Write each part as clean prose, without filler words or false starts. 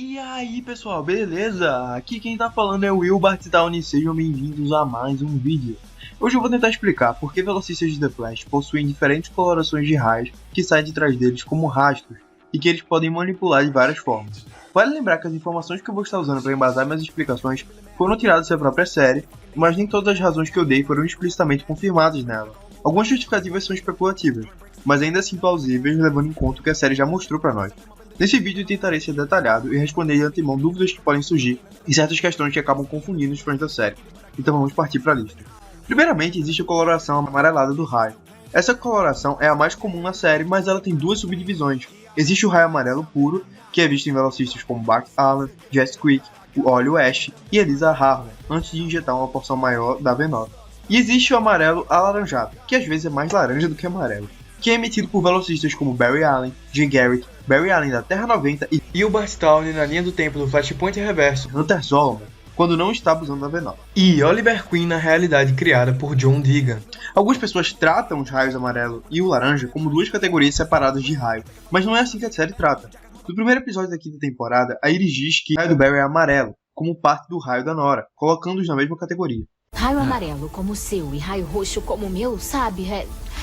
E aí pessoal, beleza? Aqui quem tá falando é o Will Bartitown e sejam bem-vindos a mais um vídeo. Hoje eu vou tentar explicar por que velocistas de The Flash possuem diferentes colorações de raios que saem de trás deles como rastros e que eles podem manipular de várias formas. Vale lembrar que as informações que eu vou estar usando para embasar minhas explicações foram tiradas da própria série, mas nem todas as razões que eu dei foram explicitamente confirmadas nela. Algumas justificativas são especulativas, mas ainda assim plausíveis levando em conta o que a série já mostrou para nós. Nesse vídeo tentarei ser detalhado e responder de antemão dúvidas que podem surgir e certas questões que acabam confundindo os fãs da série. Então vamos partir para a lista. Primeiramente, existe a coloração amarelada do raio. Essa coloração é a mais comum na série, mas ela tem duas subdivisões. Existe o raio amarelo puro, que é visto em velocistas como Barry Allen, Jess Quick, o Wally West e Eliza Harmon, antes de injetar uma porção maior da V9. E existe o amarelo alaranjado, que às vezes é mais laranja do que amarelo, que é emitido por velocistas como Barry Allen, Jay Garrick, Barry Allen da Terra 90 e o Bartitown na linha do tempo do Flashpoint Reverso, Hunter Zolomon, quando não está usando a V9. E Oliver Queen na realidade criada por John Deegan. Algumas pessoas tratam os raios amarelo e o laranja como duas categorias separadas de raio, mas não é assim que a série trata. No primeiro episódio da quinta temporada, a Iris diz que o raio do Barry é amarelo, como parte do raio da Nora, colocando-os na mesma categoria. Raio amarelo como o seu e raio roxo como o meu, sabe?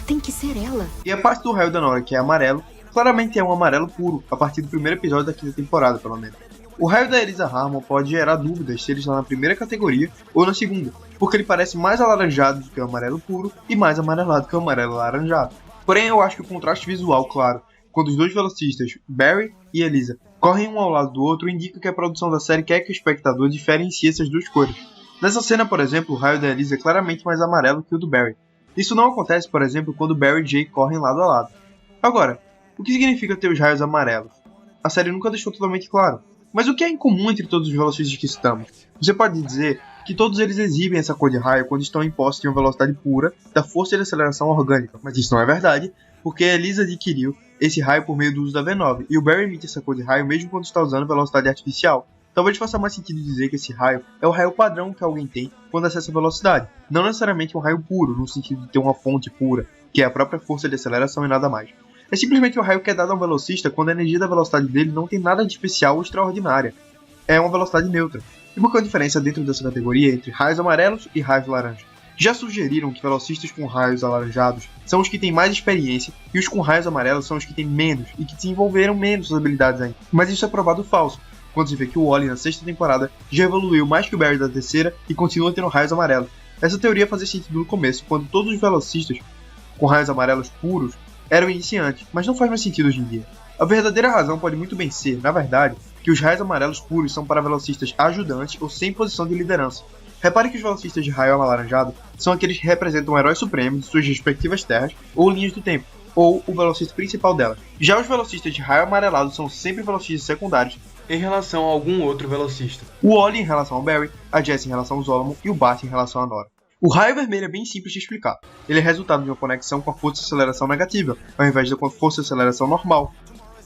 Tem que ser ela. E a parte do raio da Nora, que é amarelo, claramente é um amarelo puro, a partir do primeiro episódio da quinta temporada, pelo menos. O raio da Eliza Harmon pode gerar dúvidas se ele está na primeira categoria ou na segunda, porque ele parece mais alaranjado do que o amarelo puro e mais amarelado que o amarelo alaranjado. Porém, eu acho que o contraste visual, claro, quando os dois velocistas, Barry e Eliza, correm um ao lado do outro, indica que a produção da série quer que o espectador diferencie essas duas cores. Nessa cena, por exemplo, o raio da Eliza é claramente mais amarelo que o do Barry. Isso não acontece, por exemplo, quando Barry e Jay correm lado a lado. Agora, o que significa ter os raios amarelos? A série nunca deixou totalmente claro. Mas o que é em comum entre todos os velocistas que citamos? Você pode dizer que todos eles exibem essa cor de raio quando estão em posse de uma velocidade pura da força de aceleração orgânica, mas isso não é verdade, porque a Eliza adquiriu esse raio por meio do uso da V9, e o Barry emite essa cor de raio mesmo quando está usando velocidade artificial. Talvez faça mais sentido dizer que esse raio é o raio padrão que alguém tem quando acessa a velocidade, não necessariamente um raio puro, no sentido de ter uma fonte pura, que é a própria força de aceleração e nada mais. É simplesmente o raio que é dado a um velocista quando a energia da velocidade dele não tem nada de especial ou extraordinária. É uma velocidade neutra. E por que a diferença dentro dessa categoria entre raios amarelos e raios laranja? Já sugeriram que velocistas com raios alaranjados são os que têm mais experiência e os com raios amarelos são os que têm menos e que desenvolveram menos suas habilidades ainda. Mas isso é provado falso, quando se vê que o Wally na sexta temporada já evoluiu mais que o Barry da terceira e continua tendo raios amarelos. Essa teoria fazia sentido no começo, quando todos os velocistas com raios amarelos puros eram iniciantes, mas não faz mais sentido hoje em dia. A verdadeira razão pode muito bem ser, na verdade, que os raios amarelos puros são para velocistas ajudantes ou sem posição de liderança. Repare que os velocistas de raio alaranjado são aqueles que representam o herói supremo de suas respectivas terras ou linhas do tempo, ou o velocista principal delas. Já os velocistas de raio amarelado são sempre velocistas secundários em relação a algum outro velocista. O Wally em relação ao Barry, a Jess em relação ao Zolomon e o Bart em relação à Nora. O raio vermelho é bem simples de explicar. Ele é resultado de uma conexão com a força de aceleração negativa, ao invés da força de aceleração normal.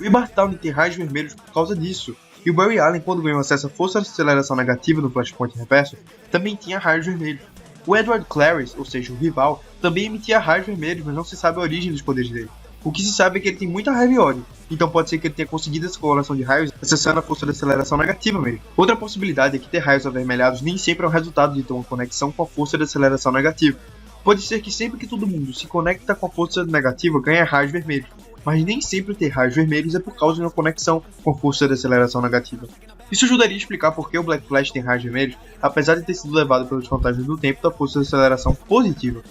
O Bartitown tem raios vermelhos por causa disso. E o Barry Allen, quando ganhou acesso à força de aceleração negativa no Flashpoint Reverso, também tinha raios vermelhos. O Edward Clarice, ou seja, o rival, também emitia raios vermelhos, mas não se sabe a origem dos poderes dele. O que se sabe é que ele tem muita raiva e ódio, então pode ser que ele tenha conseguido essa coloração de raios acessando a força de aceleração negativa mesmo. Outra possibilidade é que ter raios avermelhados nem sempre é um resultado de ter uma conexão com a força de aceleração negativa. Pode ser que sempre que todo mundo se conecta com a força negativa ganha raios vermelhos, mas nem sempre ter raios vermelhos é por causa de uma conexão com a força de aceleração negativa. Isso ajudaria a explicar por que o Black Flash tem raios vermelhos, apesar de ter sido levado pelos fantasmas do tempo da força de aceleração positiva.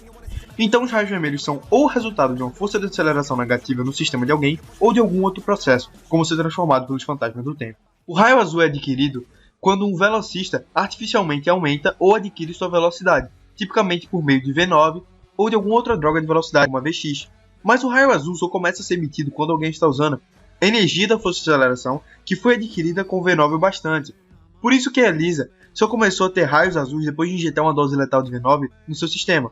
Então os raios vermelhos são ou resultado de uma força de aceleração negativa no sistema de alguém, ou de algum outro processo, como ser transformado pelos fantasmas do tempo. O raio azul é adquirido quando um velocista artificialmente aumenta ou adquire sua velocidade, tipicamente por meio de V9 ou de alguma outra droga de velocidade, como a VX. Mas o raio azul só começa a ser emitido quando alguém está usando a energia da força de aceleração que foi adquirida com V9 o bastante. Por isso que a Eliza só começou a ter raios azuis depois de injetar uma dose letal de V9 no seu sistema.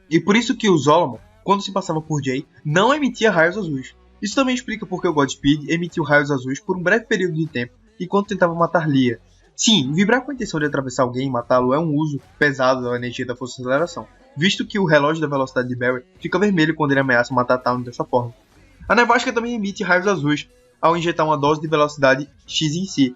E por isso que o Zolomon, quando se passava por Jay, não emitia raios azuis. Isso também explica porque o Godspeed emitiu raios azuis por um breve período de tempo, enquanto tentava matar Leah. Sim, vibrar com a intenção de atravessar alguém e matá-lo é um uso pesado da energia da força de aceleração, visto que o relógio da velocidade de Barry fica vermelho quando ele ameaça matar Town dessa forma. A nevasca também emite raios azuis ao injetar uma dose de velocidade X em si,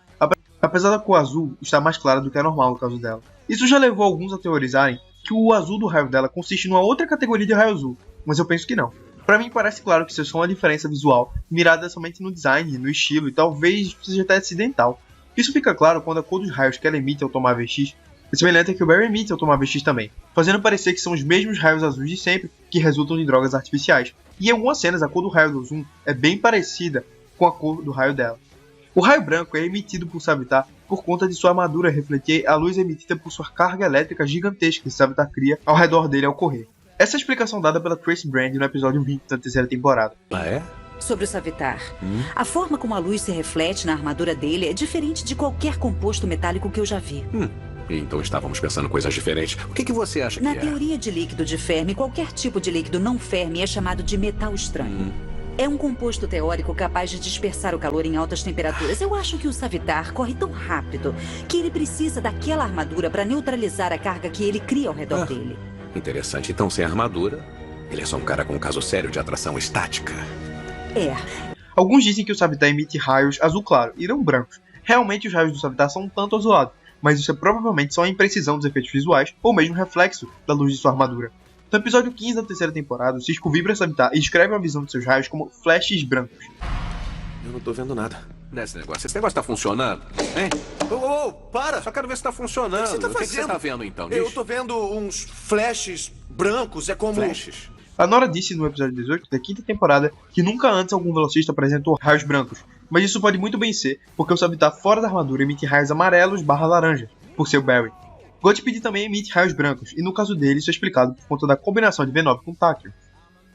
apesar da cor azul estar mais clara do que é normal no caso dela. Isso já levou alguns a teorizarem que o azul do raio dela consiste numa outra categoria de raio azul, mas eu penso que não. Pra mim parece claro que isso é só uma diferença visual, mirada somente no design, no estilo e talvez seja até acidental. Isso fica claro quando a cor dos raios que ela emite ao tomar VX é semelhante a que o Barry emite ao tomar VX também, fazendo parecer que são os mesmos raios azuis de sempre que resultam de drogas artificiais. E em algumas cenas a cor do raio do Zoom é bem parecida com a cor do raio dela. O raio branco é emitido por Savitar por conta de sua armadura refletir a luz emitida por sua carga elétrica gigantesca que Savitar cria ao redor dele ao correr. Essa é a explicação dada pela Tracy Brand no episódio 20 da terceira temporada. Ah, é? Sobre o Savitar, a forma como a luz se reflete na armadura dele é diferente de qualquer composto metálico que eu já vi. Então estávamos pensando coisas diferentes. O que você acha que é? Na teoria de líquido de Fermi, qualquer tipo de líquido não Fermi é chamado de metal estranho. É um composto teórico capaz de dispersar o calor em altas temperaturas. Eu acho que o Savitar corre tão rápido que ele precisa daquela armadura para neutralizar a carga que ele cria ao redor dele. Interessante. Então, sem armadura, ele é só um cara com um caso sério de atração estática. É. Alguns dizem que o Savitar emite raios azul claro e não brancos. Realmente os raios do Savitar são um tanto azulados, mas isso é provavelmente só a imprecisão dos efeitos visuais ou mesmo reflexo da luz de sua armadura. No episódio 15 da terceira temporada, o Cisco vibra Savitar e descreve a visão de seus raios como flashes brancos. Eu não tô vendo nada nesse negócio. Esse negócio tá funcionando, hein? Para! Só quero ver se tá funcionando. O que você tá O que fazendo? você tá vendo então? Diz. Eu tô vendo uns flashes brancos, é como... Flashes. A Nora disse no episódio 18 da quinta temporada que nunca antes algum velocista apresentou raios brancos, mas isso pode muito bem ser porque o Savitar fora da armadura emite raios amarelos/laranjas, por ser o Barry. Godspeed também emite raios brancos, e no caso dele isso é explicado por conta da combinação de V9 com Tachyon.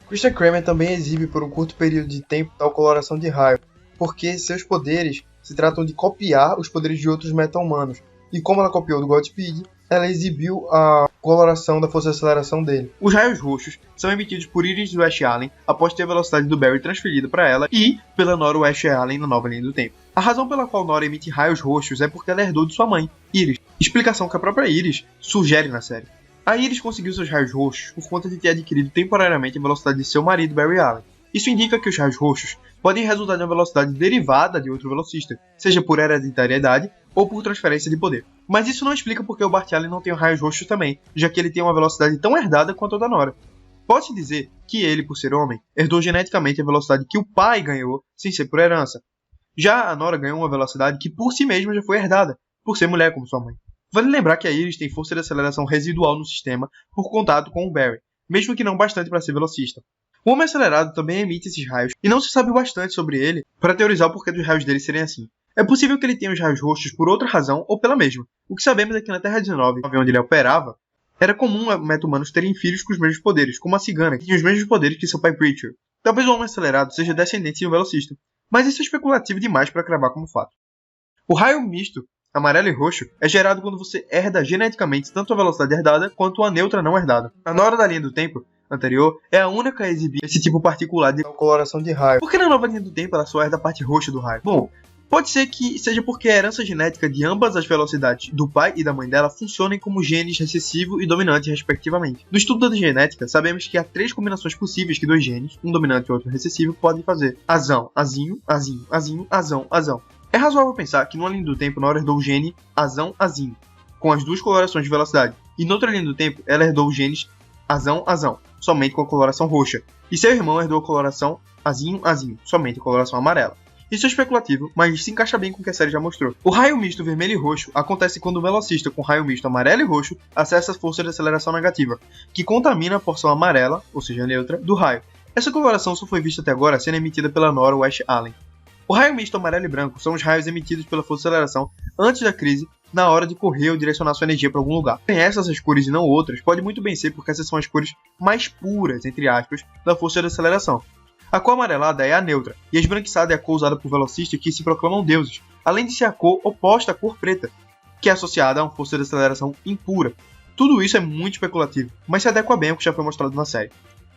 Christian Kramer também exibe por um curto período de tempo tal coloração de raio, porque seus poderes se tratam de copiar os poderes de outros meta-humanos, e como ela copiou do Godspeed, ela exibiu a coloração da força de aceleração dele. Os raios roxos são emitidos por Iris West Allen após ter a velocidade do Barry transferida para ela e pela Nora West Allen na nova linha do tempo. A razão pela qual Nora emite raios roxos é porque ela herdou de sua mãe, Iris, explicação que a própria Iris sugere na série. A Iris conseguiu seus raios roxos por conta de ter adquirido temporariamente a velocidade de seu marido Barry Allen. Isso indica que os raios roxos podem resultar de uma velocidade derivada de outro velocista, seja por hereditariedade ou por transferência de poder. Mas isso não explica porque o Bart Allen não tem raios roxos também, já que ele tem uma velocidade tão herdada quanto a da Nora. Pode-se dizer que ele, por ser homem, herdou geneticamente a velocidade que o pai ganhou sem ser por herança. Já a Nora ganhou uma velocidade que por si mesma já foi herdada, por ser mulher como sua mãe. Vale lembrar que a Iris tem força de aceleração residual no sistema por contato com o Barry, mesmo que não bastante para ser velocista. O Homem Acelerado também emite esses raios, e não se sabe bastante sobre ele para teorizar o porquê dos raios dele serem assim. É possível que ele tenha os raios roxos por outra razão ou pela mesma. O que sabemos é que na Terra 19, onde ele operava, era comum meta-humanos terem filhos com os mesmos poderes, como a cigana, que tinha os mesmos poderes que seu pai Preacher. Talvez o Homem Acelerado seja descendente de um velocista, mas isso é especulativo demais para cravar como fato. O raio misto, amarelo e roxo, é gerado quando você herda geneticamente tanto a velocidade herdada quanto a neutra não herdada. A Nora da linha do tempo anterior é a única a exibir esse tipo particular de coloração de raio. Por que na nova linha do tempo ela só herda a parte roxa do raio? Bom, pode ser que seja porque a herança genética de ambas as velocidades do pai e da mãe dela funcionem como genes recessivo e dominante respectivamente. No estudo da genética, sabemos que há 3 combinações possíveis que 2 genes, um dominante e outro recessivo, podem fazer. Azão, azinho, azinho, azinho, azão, azão. É razoável pensar que numa linha do tempo Nora herdou o gene azão, azinho, com as 2 colorações de velocidade, e noutra linha do tempo ela herdou os genes azão, azão, somente com a coloração roxa, e seu irmão herdou a coloração azinho, azinho, somente a coloração amarela. Isso é especulativo, mas se encaixa bem com o que a série já mostrou. O raio misto vermelho e roxo acontece quando o velocista com raio misto amarelo e roxo acessa a força de aceleração negativa, que contamina a porção amarela, ou seja, neutra, do raio. Essa coloração só foi vista até agora sendo emitida pela Nora West Allen. O raio misto amarelo e branco são os raios emitidos pela força de aceleração antes da crise, na hora de correr ou direcionar sua energia para algum lugar. Tem essas cores e não outras, pode muito bem ser porque essas são as cores mais puras, entre aspas, da força de aceleração. A cor amarelada é a neutra, e a esbranquiçada é a cor usada por velocistas que se proclamam deuses, além de ser a cor oposta à cor preta, que é associada a uma força de aceleração impura. Tudo isso é muito especulativo, mas se adequa bem ao que já foi mostrado na série.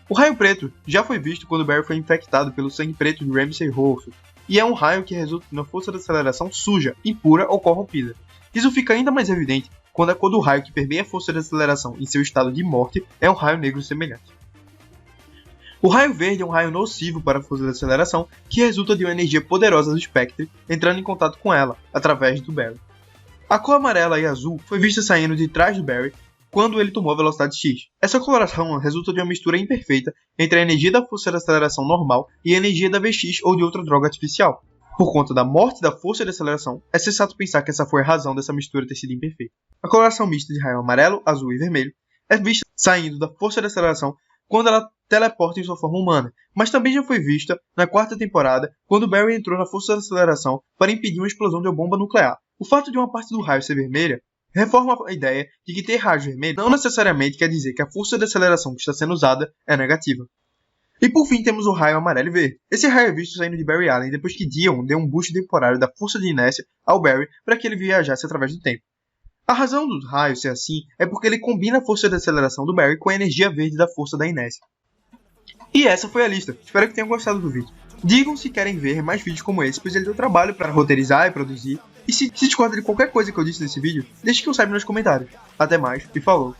O raio preto já foi visto quando Barry foi infectado pelo sangue preto de Ramsay Rolfe, e é um raio que resulta numa força de aceleração suja, impura ou corrompida. Isso fica ainda mais evidente quando a cor do raio que permeia a força de aceleração em seu estado de morte é um raio negro semelhante. O raio verde é um raio nocivo para a força de aceleração que resulta de uma energia poderosa do Spectre entrando em contato com ela, através do Barry. A cor amarela e azul foi vista saindo de trás do Barry quando ele tomou a velocidade X. Essa coloração resulta de uma mistura imperfeita entre a energia da força de aceleração normal e a energia da VX ou de outra droga artificial. Por conta da morte da força de aceleração, é sensato pensar que essa foi a razão dessa mistura ter sido imperfeita. A coloração mista de raio amarelo, azul e vermelho é vista saindo da força de aceleração quando ela teleporta em sua forma humana, mas também já foi vista na 4ª temporada, quando Barry entrou na força de aceleração para impedir uma explosão de uma bomba nuclear. O fato de uma parte do raio ser vermelha reforma a ideia de que ter raios vermelhos não necessariamente quer dizer que a força de aceleração que está sendo usada é negativa. E por fim temos o raio amarelo e verde. Esse raio é visto saindo de Barry Allen depois que Dion deu um boost temporário da força de inércia ao Barry para que ele viajasse através do tempo. A razão do raio ser assim é porque ele combina a força de aceleração do Barry com a energia verde da força da inércia. E essa foi a lista, espero que tenham gostado do vídeo. Digam se querem ver mais vídeos como esse, pois ele deu trabalho para roteirizar e produzir. E se discorda de qualquer coisa que eu disse nesse vídeo, deixe que eu saiba nos comentários. Até mais e falou!